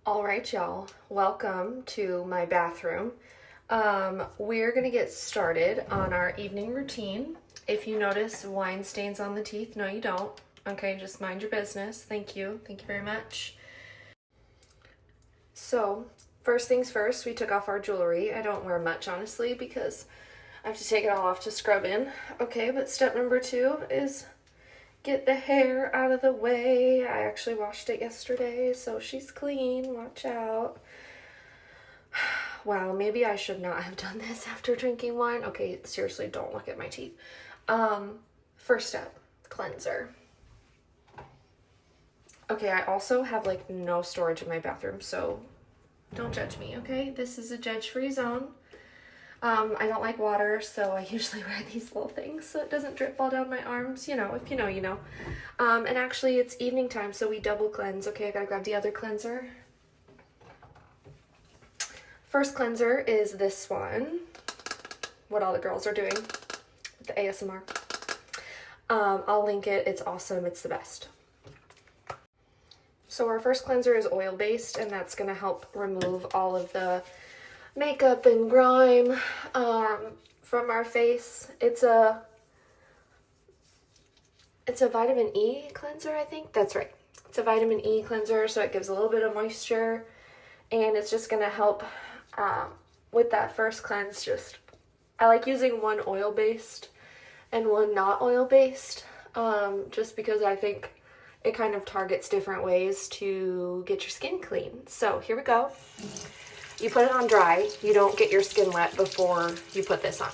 All right, y'all, welcome to my bathroom. We're gonna get started on our evening routine. If you notice wine stains on the teeth, no you don't. Okay, just mind your business. Thank you very much. So, first things first, we took off our jewelry. I don't wear much, honestly, because I have to take it all off to scrub in. Okay, but step number 2 is get the hair out of the way. I actually washed it yesterday, so she's clean. Watch out. Wow, maybe I should not have done this after drinking wine. Okay, seriously, don't look at my teeth. First step, cleanser. Okay, I also have like no storage in my bathroom, so don't judge me, okay? This is a judge-free zone. I don't like water, so I usually wear these little things so it doesn't drip all down my arms. You know, if you know, you know. And actually, it's evening time, so we double cleanse. Okay, I gotta grab the other cleanser. First cleanser is this one. What all the girls are doing with the ASMR. I'll link it. It's awesome. It's the best. So our first cleanser is oil-based, and that's gonna help remove all of the makeup and grime from our face. It's a vitamin E cleanser, I think. That's right. It's a vitamin E cleanser, so it gives a little bit of moisture, and it's just gonna help with that first cleanse. I like using one oil-based and one not oil-based, just because I think it kind of targets different ways to get your skin clean. So here we go. You put it on dry. You don't get your skin wet before you put this on.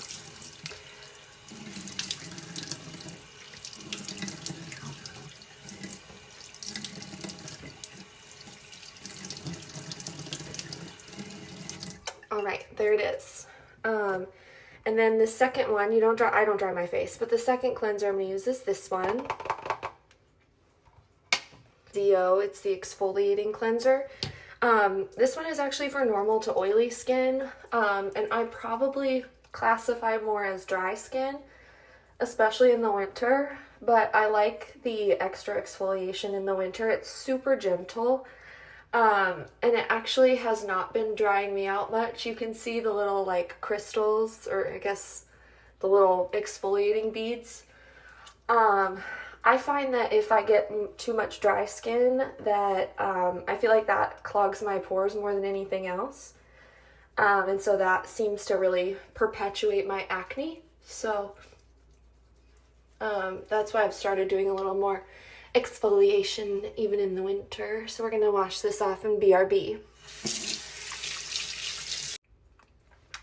All right, there it is. And then the second one, I don't dry my face, but the second cleanser I'm gonna use is this one. It's the exfoliating cleanser. This one is actually for normal to oily skin, and I probably classify more as dry skin, especially in the winter, but I like the extra exfoliation in the winter. It's super gentle, and it actually has not been drying me out much. You can see the little like crystals, or I guess the little exfoliating beads. I find that if I get too much dry skin, that I feel like that clogs my pores more than anything else. And so that seems to really perpetuate my acne. So that's why I've started doing a little more exfoliation even in the winter. So we're going to wash this off in BRB.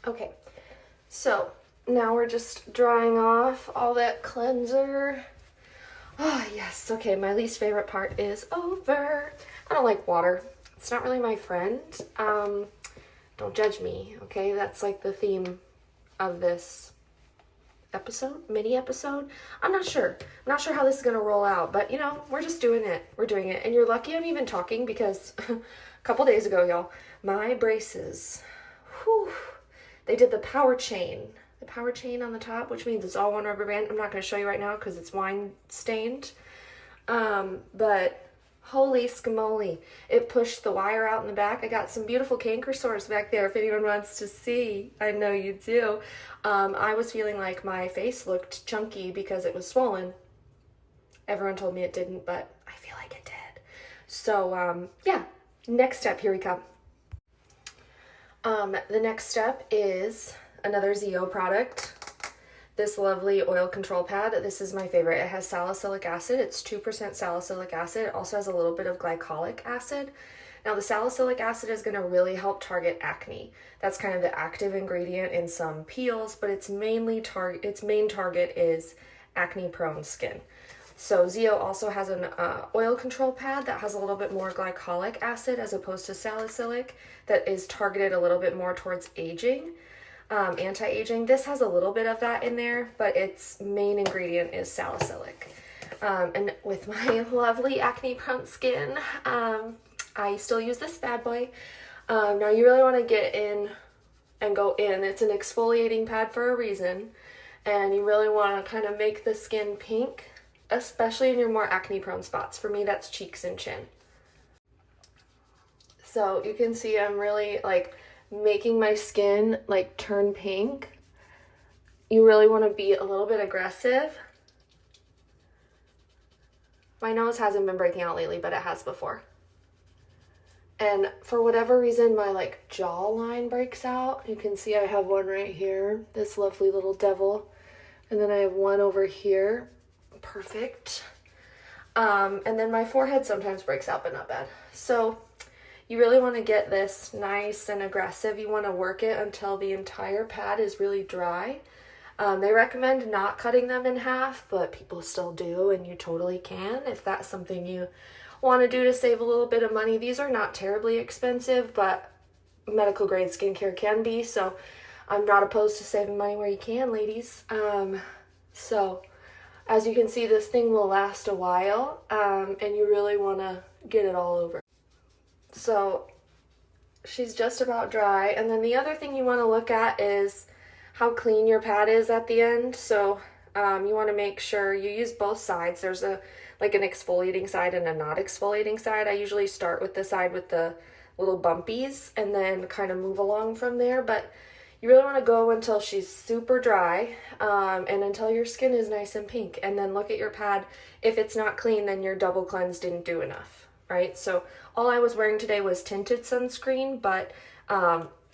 Okay, so now we're just drying off all that cleanser. Oh, yes. Okay, my least favorite part is over. I don't like water. It's not really my friend. Don't judge me, okay? That's like the theme of this mini episode. I'm not sure. I'm not sure how this is going to roll out, but, you know, we're just doing it. We're doing it. And you're lucky I'm even talking because a couple days ago, y'all, my braces, they did the power chain. The power chain on the top, which means it's all one rubber band. I'm not going to show you right now because it's wine stained. But holy scamoly, it pushed the wire out in the back. I got some beautiful canker sores back there if anyone wants to see. I know you do. I was feeling like my face looked chunky because it was swollen. Everyone told me it didn't, but I feel like it did. So, yeah, next step, here we come. The next step is another ZO product, this lovely oil control pad. This is my favorite. It has salicylic acid. It's 2% salicylic acid. It also has a little bit of glycolic acid. Now the salicylic acid is going to really help target acne. That's kind of the active ingredient in some peels, but its main target is acne prone skin. So ZO also has an oil control pad that has a little bit more glycolic acid as opposed to salicylic, that is targeted a little bit more towards aging. Anti-aging. This has a little bit of that in there, but its main ingredient is salicylic. And with my lovely acne prone skin, I still use this bad boy. Now you really want to get in and go in. It's an exfoliating pad for a reason, and you really want to kind of make the skin pink, especially in your more acne prone spots. For me, that's cheeks and chin. So you can see I'm really like making my skin like turn pink. You really want to be a little bit aggressive. My nose hasn't been breaking out lately, but it has before. And for whatever reason, my like jawline breaks out. You can see I have one right here, this lovely little devil. And then I have one over here. Perfect. And then my forehead sometimes breaks out, but not bad. So you really want to get this nice and aggressive. You want to work it until the entire pad is really dry. They recommend not cutting them in half, but people still do, and you totally can if that's something you want to do to save a little bit of money. These are not terribly expensive, but medical grade skincare can be, so I'm not opposed to saving money where you can, ladies. So as you can see, this thing will last a while, and you really want to get it all over. So she's just about dry. And then the other thing you want to look at is how clean your pad is at the end. So you want to make sure you use both sides. There's an exfoliating side and a not exfoliating side. I usually start with the side with the little bumpies and then kind of move along from there. But you really want to go until she's super dry and until your skin is nice and pink. And then look at your pad. If it's not clean, then your double cleanse didn't do enough, right? So all I was wearing today was tinted sunscreen, but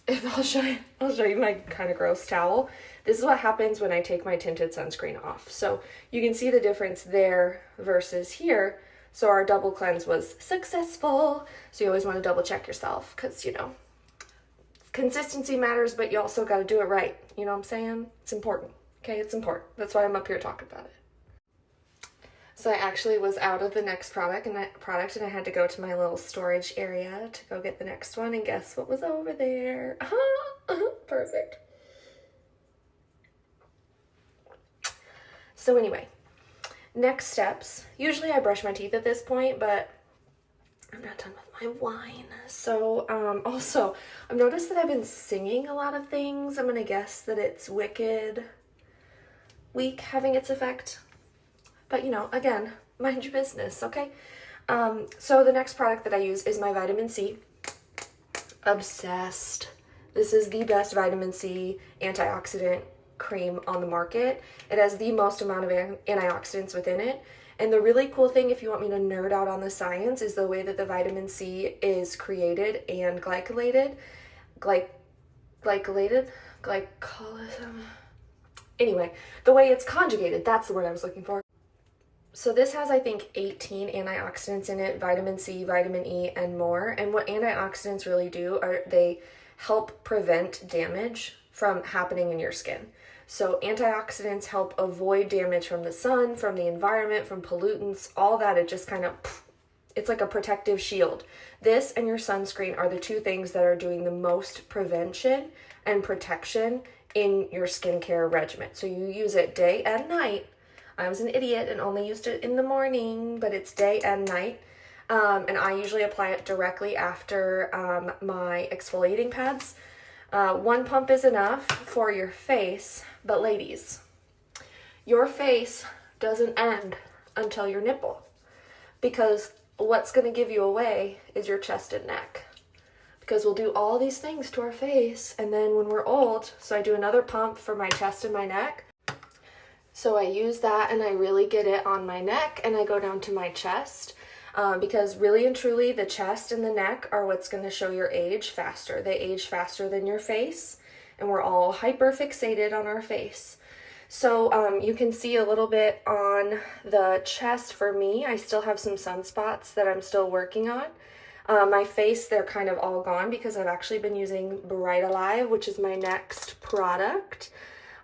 if I'll show you my kind of gross towel. This is what happens when I take my tinted sunscreen off. So you can see the difference there versus here. So our double cleanse was successful. So you always want to double check yourself because, you know, consistency matters, but you also got to do it right. You know what I'm saying? It's important. Okay, it's important. That's why I'm up here talking about it. So I actually was out of the next product and I had to go to my little storage area to go get the next one, and guess what was over there? Perfect. So anyway, next steps. Usually I brush my teeth at this point, but I'm not done with my wine. So also I've noticed that I've been singing a lot of things. I'm gonna guess that it's Wicked Week having its effect. But, you know, again, mind your business, okay? So the next product that I use is my vitamin C. Obsessed. This is the best vitamin C antioxidant cream on the market. It has the most amount of antioxidants within it. And the really cool thing, if you want me to nerd out on the science, is the way that the vitamin C is created and glycolated. Glycolysis? Anyway, the way it's conjugated, that's the word I was looking for. So this has, I think, 18 antioxidants in it, vitamin C, vitamin E, and more. And what antioxidants really do are they help prevent damage from happening in your skin. So antioxidants help avoid damage from the sun, from the environment, from pollutants, all that. It just kind of, it's like a protective shield. This and your sunscreen are the two things that are doing the most prevention and protection in your skincare regimen. So you use it day and night. I was an idiot and only used it in the morning, but it's day and night. And I usually apply it directly after my exfoliating pads. One pump is enough for your face, but ladies, your face doesn't end until your nipple, because what's going to give you away is your chest and neck. Because we'll do all these things to our face, and then when we're old, so I do another pump for my chest and my neck. So I use that and I really get it on my neck and I go down to my chest because really and truly the chest and the neck are what's going to show your age faster. They age faster than your face, and we're all hyper fixated on our face. So you can see a little bit on the chest for me. I still have some sunspots that I'm still working on. My face, they're kind of all gone because I've actually been using Bright Alive, which is my next product.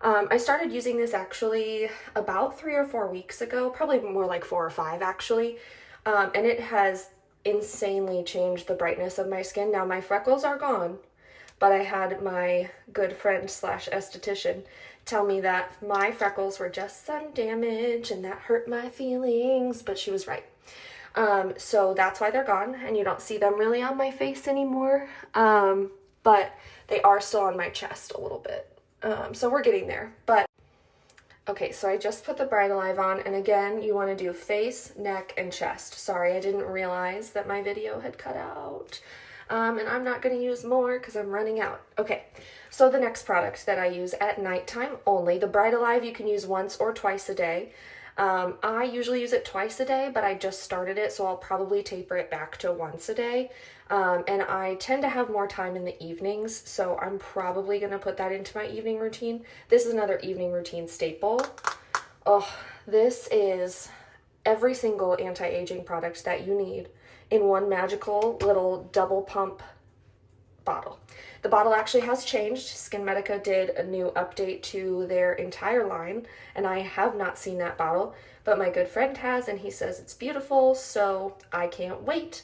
I started using this actually about 3 or 4 weeks ago, probably more like 4 or 5 actually, and it has insanely changed the brightness of my skin. Now my freckles are gone, but I had my good friend / esthetician tell me that my freckles were just sun damage and that hurt my feelings, but she was right. So that's why they're gone and you don't see them really on my face anymore, but they are still on my chest a little bit. So we're getting there, but okay, so I just put the Bright Alive on, and again, you want to do face, neck, and chest. Sorry, I didn't realize that my video had cut out. and I'm not going to use more because I'm running out. Okay, so the next product that I use at nighttime only, the Bright Alive, you can use once or twice a day. I usually use it twice a day, but I just started it, so I'll probably taper it back to once a day. And I tend to have more time in the evenings, so I'm probably going to put that into my evening routine. This is another evening routine staple. Oh, this is every single anti-aging product that you need in one magical little double pump bottle. The bottle actually has changed. SkinMedica did a new update to their entire line, and I have not seen that bottle, but my good friend has, and he says it's beautiful, so I can't wait.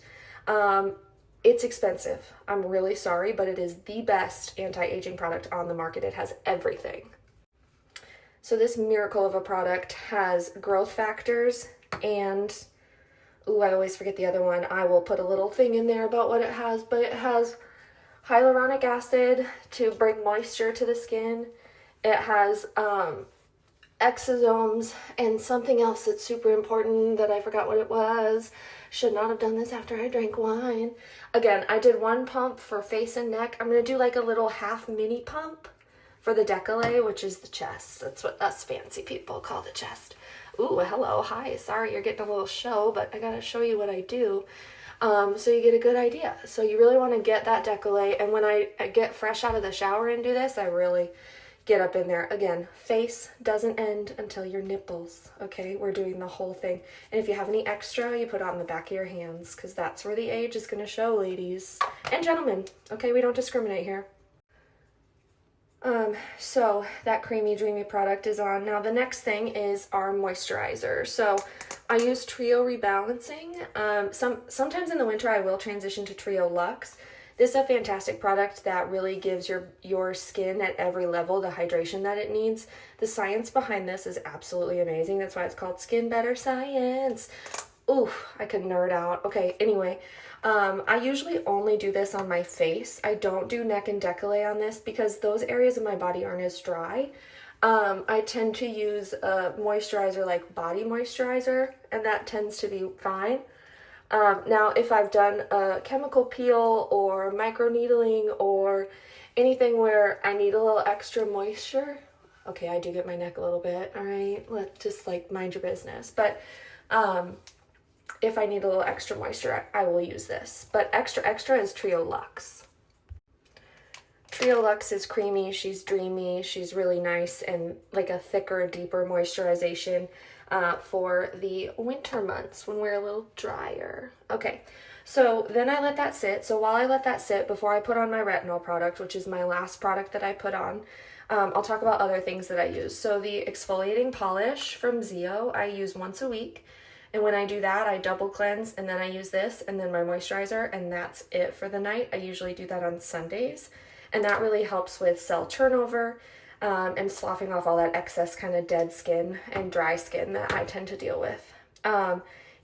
It's expensive. I'm really sorry, but it is the best anti-aging product on the market. It has everything. So this miracle of a product has growth factors and, ooh, I always forget the other one. I will put a little thing in there about what it has, but it has hyaluronic acid to bring moisture to the skin. It has exosomes and something else that's super important that I forgot what it was. Should not have done this after I drank wine. Again, I did one pump for face and neck. I'm going to do like a little half mini pump for the décolleté, which is the chest. That's what us fancy people call the chest. Ooh, hello, hi. Sorry you're getting a little show, but I got to show you what I do. So you get a good idea. So you really want to get that décolleté, and when I get fresh out of the shower and do this, I really get up in there. Again, face doesn't end until your nipples, okay? We're doing the whole thing. And if you have any extra, you put it on the back of your hands, because that's where the age is going to show, ladies and gentlemen, okay? We don't discriminate here. So that creamy dreamy product is on. Now the next thing is our moisturizer. So I use Trio Rebalancing. Sometimes in the winter I will transition to Trio Luxe. This is a fantastic product that really gives your skin at every level the hydration that it needs. The science behind this is absolutely amazing. That's why it's called SkinBetterScience. Ooh, I could nerd out. Okay, anyway, I usually only do this on my face. I don't do neck and décolleté on this because those areas of my body aren't as dry. I tend to use a moisturizer like body moisturizer, and that tends to be fine. Now, if I've done a chemical peel or microneedling or anything where I need a little extra moisture, okay, I do get my neck a little bit, all right? Let's just like mind your business. But if I need a little extra moisture, I will use this. But extra is Trio Luxe. Trio Luxe is creamy, she's dreamy, she's really nice and like a thicker, deeper moisturization for the winter months when we're a little drier. Okay, so then I let that sit. So while I let that sit, before I put on my retinol product, which is my last product that I put on, I'll talk about other things that I use. So the exfoliating polish from Zio, I use once a week. And when I do that, I double cleanse, and then I use this, and then my moisturizer, and that's it for the night. I usually do that on Sundays, and that really helps with cell turnover and sloughing off all that excess kind of dead skin and dry skin that I tend to deal with.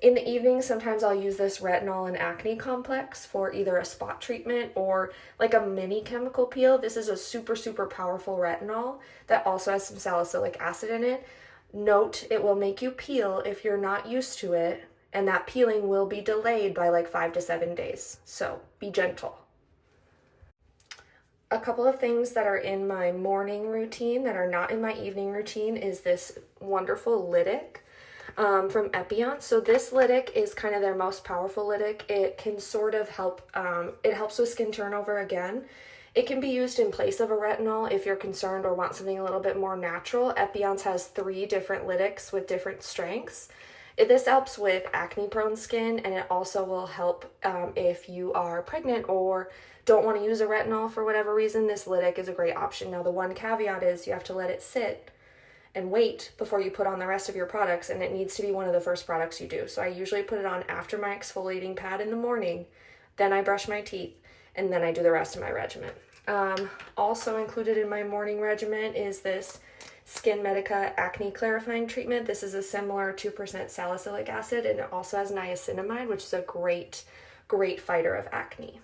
In the evening, sometimes I'll use this retinol and acne complex for either a spot treatment or like a mini chemical peel. This is a super, super powerful retinol that also has some salicylic acid in it. Note, it will make you peel if you're not used to it, and that peeling will be delayed by like 5 to 7 days. So be gentle. A couple of things that are in my morning routine that are not in my evening routine is this wonderful lytic from Epion. So this lytic is kind of their most powerful lytic. It can sort of help, it helps with skin turnover again. It can be used in place of a retinol if you're concerned or want something a little bit more natural. Epion's has 3 different lytics with different strengths. This helps with acne-prone skin, and it also will help if you are pregnant or don't want to use a retinol for whatever reason. This lytic is a great option. Now, the one caveat is you have to let it sit and wait before you put on the rest of your products, and it needs to be one of the first products you do. So I usually put it on after my exfoliating pad in the morning, then I brush my teeth, and then I do the rest of my regimen. Also included in my morning regimen is this SkinMedica Acne Clarifying Treatment. This is a similar 2% salicylic acid, and it also has niacinamide, which is a great fighter of acne.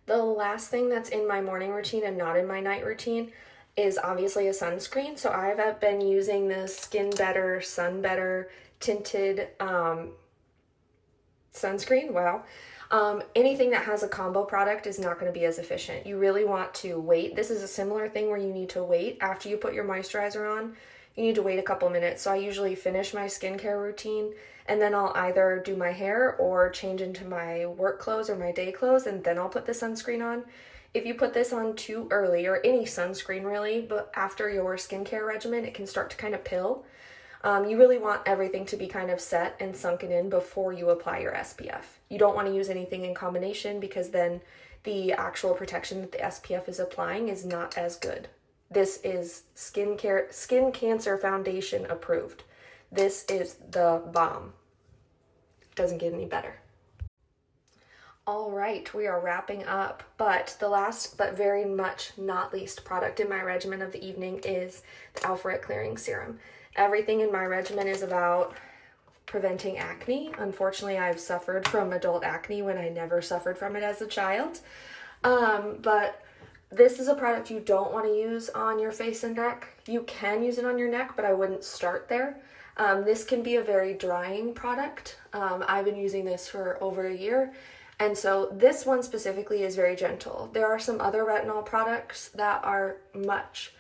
The last thing that's in my morning routine and not in my night routine is obviously a sunscreen. So I've been using the Skin Better, Sun Better tinted sunscreen. Wow. Anything that has a combo product is not going to be as efficient. You really want to wait. This is a similar thing where you need to wait after you put your moisturizer on. You need to wait a couple minutes. So I usually finish my skincare routine and then I'll either do my hair or change into my work clothes or my day clothes, and then I'll put the sunscreen on. If you put this on too early, or any sunscreen really, but after your skincare regimen, it can start to kind of pill. You really want everything to be kind of set and sunken in before you apply your SPF. You don't want to use anything in combination because then the actual protection that the SPF is applying is not as good. This is Skin Cancer Foundation approved. This is the bomb. Doesn't get any better. All right, we are wrapping up, but the last but very much not least product in my regimen of the evening is the Alpha Clearing Serum. Everything in my regimen is about preventing acne. Unfortunately, I've suffered from adult acne when I never suffered from it as a child. But this is a product you don't want to use on your face and neck. You can use it on your neck, but I wouldn't start there. This can be a very drying product. I've been using this for over a year. And so this one specifically is very gentle. There are some other retinol products that are much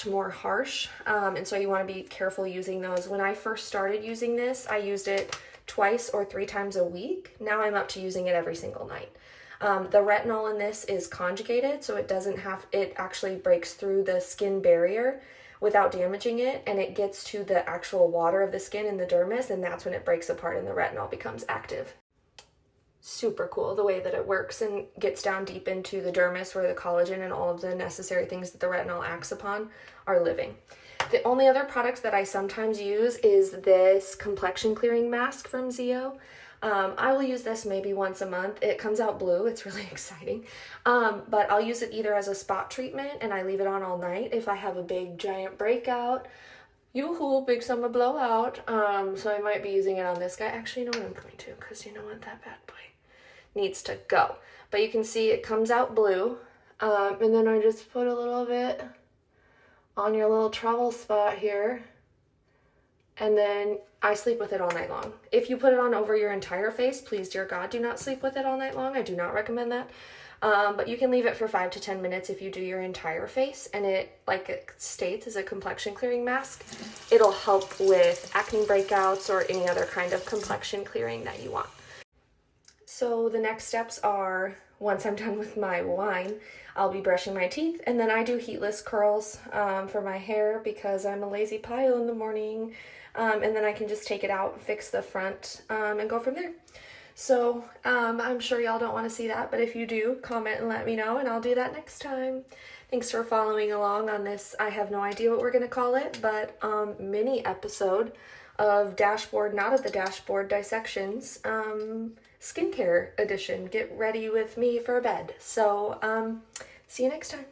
more harsh. And so you want to be careful using those. When I first started using this, I used it twice or 3 times a week. Now I'm up to using it every single night. The retinol in this is conjugated, so it actually breaks through the skin barrier without damaging it, and it gets to the actual water of the skin in the dermis, and that's when it breaks apart and the retinol becomes active. Super cool the way that it works and gets down deep into the dermis where the collagen and all of the necessary things that the retinol acts upon are living. The only other product that I sometimes use is this complexion clearing mask from Zeo. I will use this maybe once a month. It comes out blue. It's really exciting. But I'll use it either as a spot treatment and I leave it on all night if I have a big giant breakout. Yoo-hoo, big summer blowout. So I might be using it on this guy. Actually, you know what, I'm going to, because you know what, that bad boy needs to go. But you can see it comes out blue. And then I just put a little bit on your little trouble spot here. And then I sleep with it all night long. If you put it on over your entire face, please, dear God, do not sleep with it all night long. I do not recommend that. But you can leave it for 5 to 10 minutes if you do your entire face. And it, like it states, is a complexion clearing mask. It'll help with acne breakouts or any other kind of complexion clearing that you want. So the next steps are, once I'm done with my wine, I'll be brushing my teeth, and then I do heatless curls for my hair because I'm a lazy pile in the morning. And then I can just take it out, fix the front, and go from there. So I'm sure y'all don't want to see that, but if you do, comment and let me know, and I'll do that next time. Thanks for following along on this. I have no idea what we're going to call it, but mini episode of Dashboard, Not at the Dashboard Dissections, skincare edition. Get ready with me for bed. So see you next time.